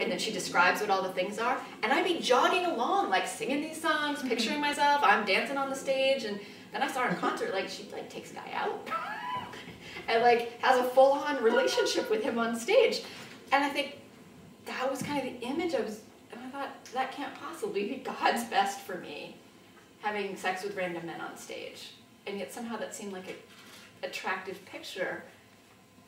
and then she describes what all the things are, and I'd be jogging along, like singing these songs, picturing myself, I'm dancing on the stage, and then I saw her in concert, like she like takes a guy out and like has a full-on relationship with him on stage. And I think that was kind of the image and I thought, that can't possibly be God's best for me, having sex with random men on stage. And yet somehow that seemed like an attractive picture.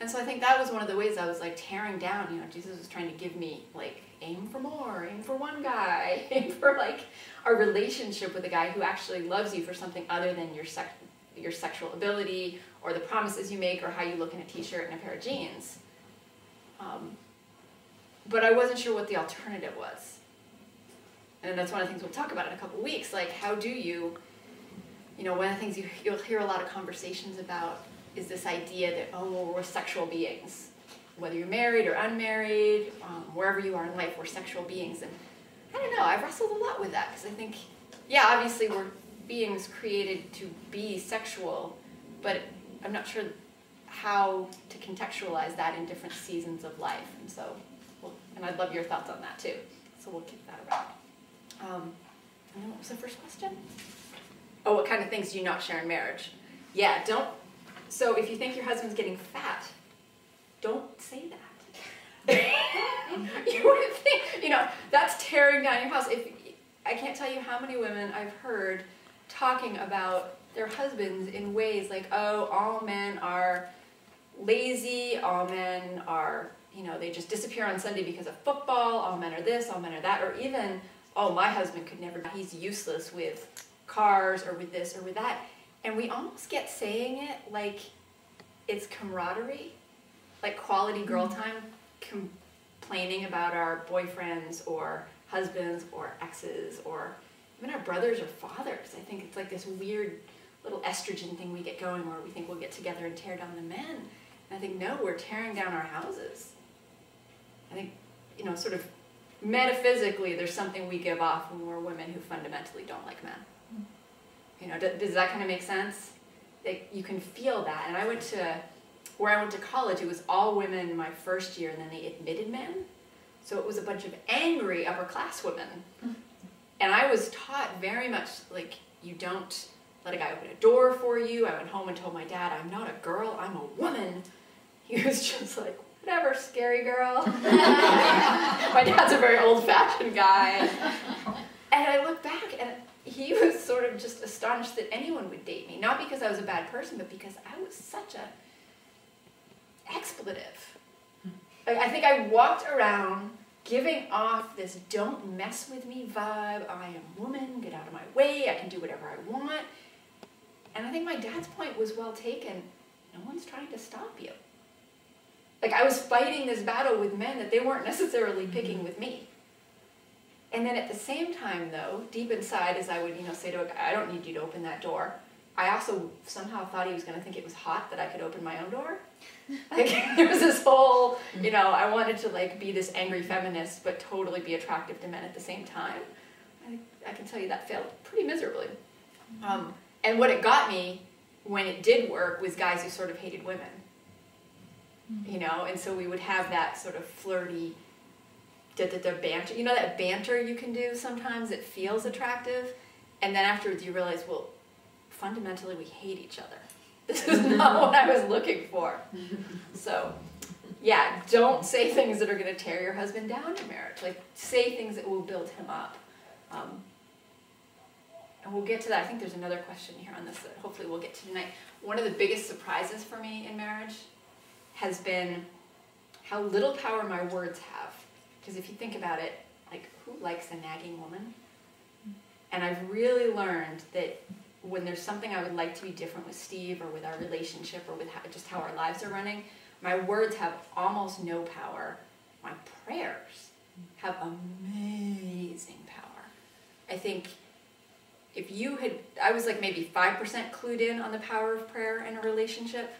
And so I think that was one of the ways I was like tearing down, you know, Jesus was trying to give me like, aim for more, aim for one guy, aim for like a relationship with a guy who actually loves you for something other than your sexual ability or the promises you make or how you look in a t-shirt and a pair of jeans. But I wasn't sure what the alternative was. And that's one of the things we'll talk about in a couple of weeks, like how do you know, one of the things you'll hear a lot of conversations about is this idea that, oh, well, we're sexual beings. Whether you're married or unmarried, wherever you are in life, we're sexual beings. And I don't know, I've wrestled a lot with that because I think, yeah, obviously we're beings created to be sexual, but I'm not sure how to contextualize that in different seasons of life. And so, and I'd love your thoughts on that too. So we'll kick that around. And then what was the first question? Oh, what kind of things do you not share in marriage? Yeah, so if you think your husband's getting fat, don't say that. You would think, you know, that's tearing down your house. I can't tell you how many women I've heard talking about their husbands in ways like, oh, all men are lazy, all men are, you know, they just disappear on Sunday because of football, all men are this, all men are that, or even, oh, my husband could never, he's useless with cars or with this or with that. And we almost get saying it like it's camaraderie, like quality girl time, complaining about our boyfriends or husbands or exes or even our brothers or fathers. I think it's like this weird little estrogen thing we get going where we think we'll get together and tear down the men. And I think, no, we're tearing down our houses. I think, you know, sort of metaphysically, there's something we give off when we're women who fundamentally don't like men. You know, does that kind of make sense? Like, you can feel that. And where I went to college, it was all women my first year, and then they admitted men. So it was a bunch of angry upper-class women. And I was taught very much, like, you don't let a guy open a door for you. I went home and told my dad, I'm not a girl, I'm a woman. He was just like, whatever, scary girl. My dad's a very old-fashioned guy. And I look back, and he was sort of just astonished that anyone would date me. Not because I was a bad person, but because I was such a expletive. Like, I think I walked around giving off this don't mess with me vibe. I am a woman, get out of my way, I can do whatever I want. And I think my dad's point was well taken. No one's trying to stop you. Like, I was fighting this battle with men that they weren't necessarily picking with me. And then at the same time, though, deep inside, as I would, you know, say to a guy, I don't need you to open that door, I also somehow thought he was going to think it was hot that I could open my own door. Like, there was this whole, you know, I wanted to, like, be this angry feminist, but totally be attractive to men at the same time. I can tell you that failed pretty miserably. And what it got me, when it did work, was guys who sort of hated women. You know, and so we would have that sort of flirty, banter. You know that banter you can do sometimes that feels attractive? And then afterwards you realize, well, fundamentally we hate each other. This is not what I was looking for. So, yeah, don't say things that are going to tear your husband down in marriage. Like, say things that will build him up. And we'll get to that. I think there's another question here on this that hopefully we'll get to tonight. One of the biggest surprises for me in marriage has been how little power my words have. Because if you think about it, like, who likes a nagging woman? And I've really learned that when there's something I would like to be different with Steve or with our relationship or with just how our lives are running, my words have almost no power. My prayers have amazing power. I think if you had, I was like maybe 5% clued in on the power of prayer in a relationship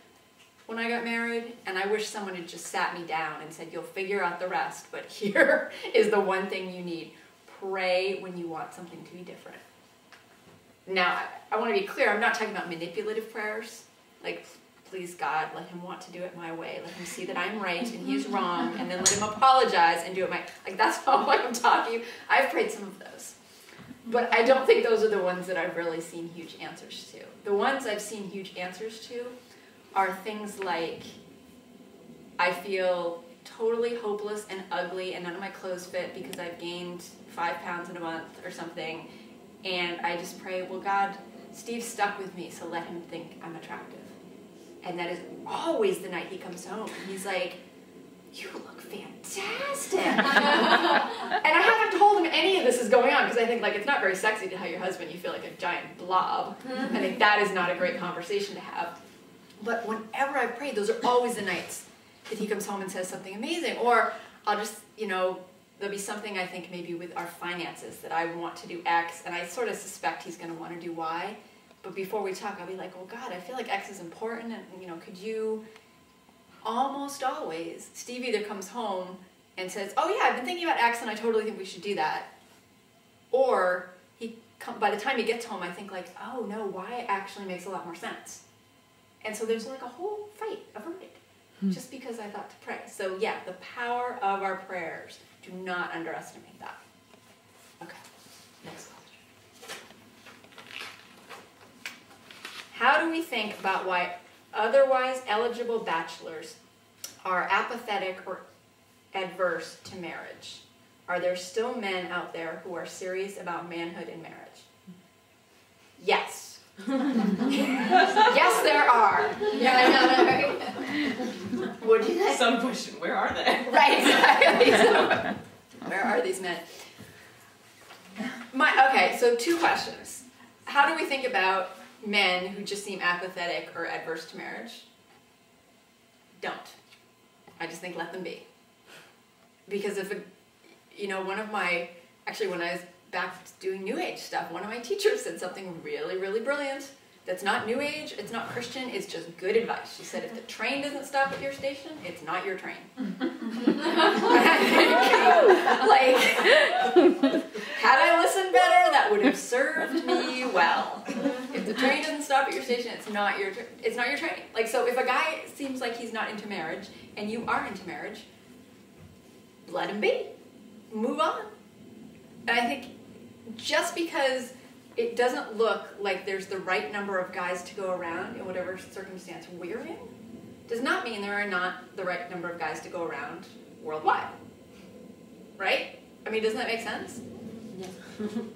when I got married, and I wish someone had just sat me down and said, you'll figure out the rest, but here is the one thing you need. Pray when you want something to be different. Now, I want to be clear, I'm not talking about manipulative prayers, like, please God, let him want to do it my way. Let him see that I'm right and he's wrong, and then let him apologize and do it my, like that's how I'm talking. I've prayed some of those. But I don't think those are the ones that I've really seen huge answers to. The ones I've seen huge answers to are things like, I feel totally hopeless and ugly and none of my clothes fit because I've gained 5 pounds in a month or something. And I just pray, well, God, Steve's stuck with me, so let him think I'm attractive. And that is always the night he comes home. And he's like, you look fantastic. And I haven't told him any of this is going on because I think like it's not very sexy to tell your husband you feel like a giant blob. I think that is not a great conversation to have. But whenever I've prayed, those are always the nights that he comes home and says something amazing. Or I'll just, you know, there'll be something I think maybe with our finances that I want to do X, and I sort of suspect he's going to want to do Y. But before we talk, I'll be like, well, God, I feel like X is important, and, you know, could you... Almost always, Steve either comes home and says, oh yeah, I've been thinking about X and I totally think we should do that. Or by the time he gets home, I think like, oh no, Y actually makes a lot more sense. And so there's like a whole fight averted just because I thought to pray. So yeah, the power of our prayers. Do not underestimate that. Okay, next question. How do we think about why otherwise eligible bachelors are apathetic or adverse to marriage? Are there still men out there who are serious about manhood in marriage? Yes. Yes, there are. Yeah, I know, right? What do you think? Some question, where are they? Right, exactly. So, where are these men? Okay, so 2 questions. How do we think about men who just seem apathetic or adverse to marriage? Don't. I just think let them be. Because if, you know, actually when I was back doing New Age stuff, one of my teachers said something really, really brilliant. That's not New Age, it's not Christian, it's just good advice. She said, if the train doesn't stop at your station, it's not your train. Like, had I listened better, that would have served me well. If the train doesn't stop at your station, it's not your train. Like, so if a guy seems like he's not into marriage, and you are into marriage, let him be. Move on. And I think just because it doesn't look like there's the right number of guys to go around in whatever circumstance we're in, does not mean there are not the right number of guys to go around worldwide. Right? I mean, doesn't that make sense? Yeah.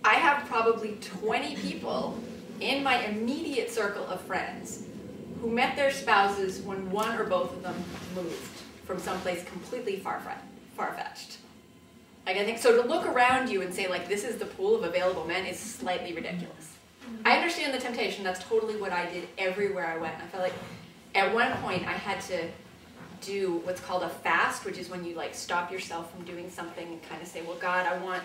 I have probably 20 people in my immediate circle of friends who met their spouses when one or both of them moved from someplace completely far-fetched. Like, I think, so to look around you and say, like, this is the pool of available men is slightly ridiculous. I understand the temptation. That's totally what I did everywhere I went. I felt like at one point I had to do what's called a fast, which is when you, like, stop yourself from doing something and kind of say, well, God, I want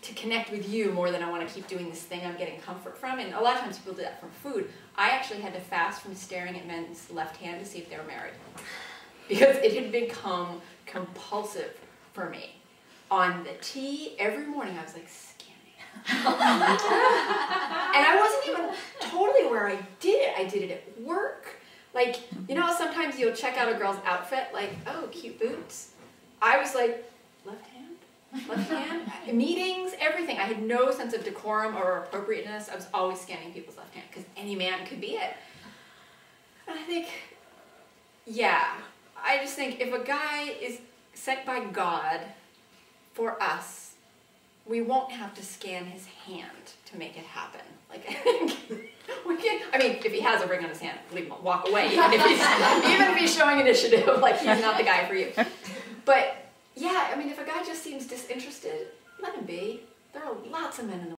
to connect with you more than I want to keep doing this thing I'm getting comfort from. And a lot of times people do that from food. I actually had to fast from staring at men's left hand to see if they were married. Because it had become compulsive for me. On the tea, every morning I was like scanning. And I wasn't even totally where I did it. I did it at work. Like, you know how sometimes you'll check out a girl's outfit, like, oh, cute boots. I was like, left hand, meetings, everything. I had no sense of decorum or appropriateness. I was always scanning people's left hand because any man could be it. And I think, yeah, I just think if a guy is sent by God for us, we won't have to scan his hand to make it happen. Like, I think we can. I mean, if he has a ring on his hand, leave him, walk away. Even if he's showing initiative, like he's not the guy for you. But yeah, I mean, if a guy just seems disinterested, let him be. There are lots of men in the